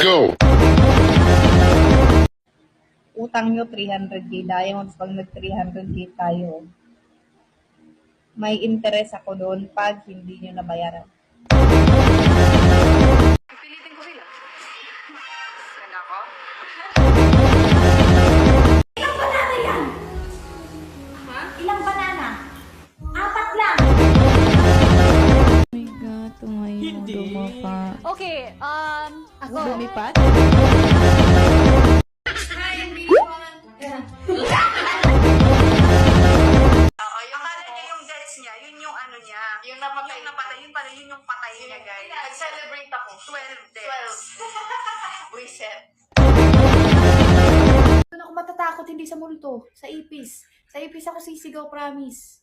go! Utang nyo 300k diamonds pag nag 300k tayo. May interest ako doon pag hindi nyo nabayaran. Pilitin ko sila. Yan ako. Ilang banana yan? Ha? Ilang banana? 4 lang. Oh my God, tumayo mo dumapa. Okay, ako. Lumipat? Akala niya yung deaths niya, yun yung ano niya. Yung napatay. Yung napatay, yun pala, yun yung patay niya, guys. Nag-celebrate ako. 12 deaths. 12. Reset. Doon ako matatakot, hindi sa multo. Sa ipis. Sa ipis ako sisigaw, promise.